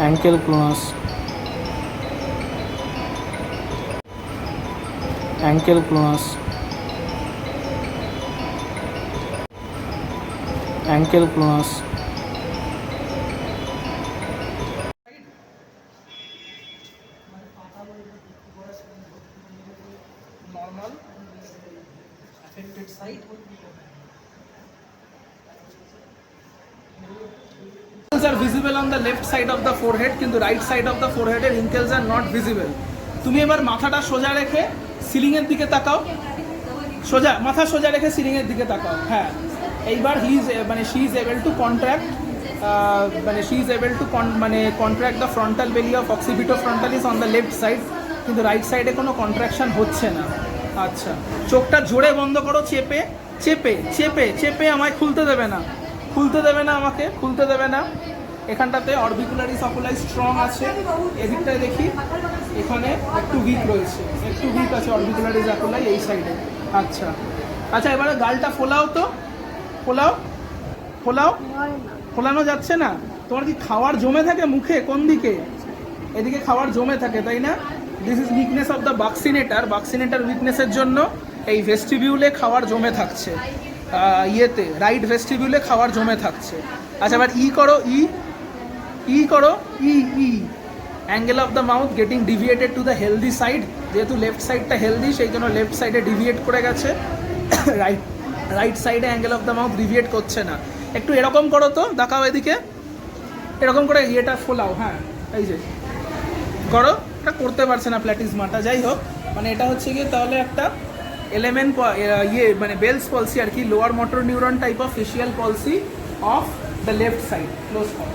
Ankle clonus, ankle clonus, ankle clonus, normal affected site. Wrinkles are visible on the left side of the forehead, কিন্তু right side of the forehead এর wrinkles are not visible. তুমি এবার মাথাটা সোজা রেখে ceiling এর দিকে তাকাও, সোজা মাথা সোজা রেখে সিলিং এর দিকে তাকাও। হ্যাঁ, এইবার she is able to contract she is able to contract the frontal belly of occipitofrontalis on the left side, কিন্তু রাইট সাইডে কোনো কন্ট্রাকশন হচ্ছে না। আচ্ছা, চোখটা জোরে বন্ধ করো, চেপে চেপে চেপে চেপে, আমায় খুলতে দেবে না, খুলতে দেবে না, আমাকে খুলতে দেবে না। এখানটাতে অরবিকুলারিস অকুলাই স্ট্রং আছে, এদিকটায় দেখি এখানে একটু উইক রয়েছে, একটু উইক আছে অরবিকুলারিস অকুলাই এই সাইডে। আচ্ছা আচ্ছা, এবারে গালটা ফোলাও তো, ফোলাও ফোলাও, ফোলানো যাচ্ছে না। তোমার কি খাওয়ার জমে থাকে মুখে? কোন দিকে? এদিকে খাওয়ার জমে থাকে, তাই না? This is weakness of the buccinator. Buccinator উইকনেসের জন্য এই ভেস্টিবিউলে খাওয়ার জমে থাকছে, ইয়েতে রাইট ভেস্টিবিউলে খাওয়ার জমে থাকছে। আচ্ছা, এবার ই করো, ই করো, ই angle of the mouth getting deviated to the healthy side. যেহেতু লেফট সাইডটা হেলদি, সেই জন্য লেফট সাইডে ডিভিয়েট করে গেছে, রাইট সাইডে angle of the mouth deviate করছে না। একটু এরকম করো তো, দেখাও এদিকে, এরকম করে ইয়েটা ফোলাও। হ্যাঁ, এই যে করো, এটা করতে পারছে না প্ল্যাটিজমাটা। যাই হোক, মানে এটা হচ্ছে গিয়ে তাহলে একটা এলিমেন্ট বেলস পলসি আর কি, lower motor neuron type of facial পলসি of the left side. Close করো।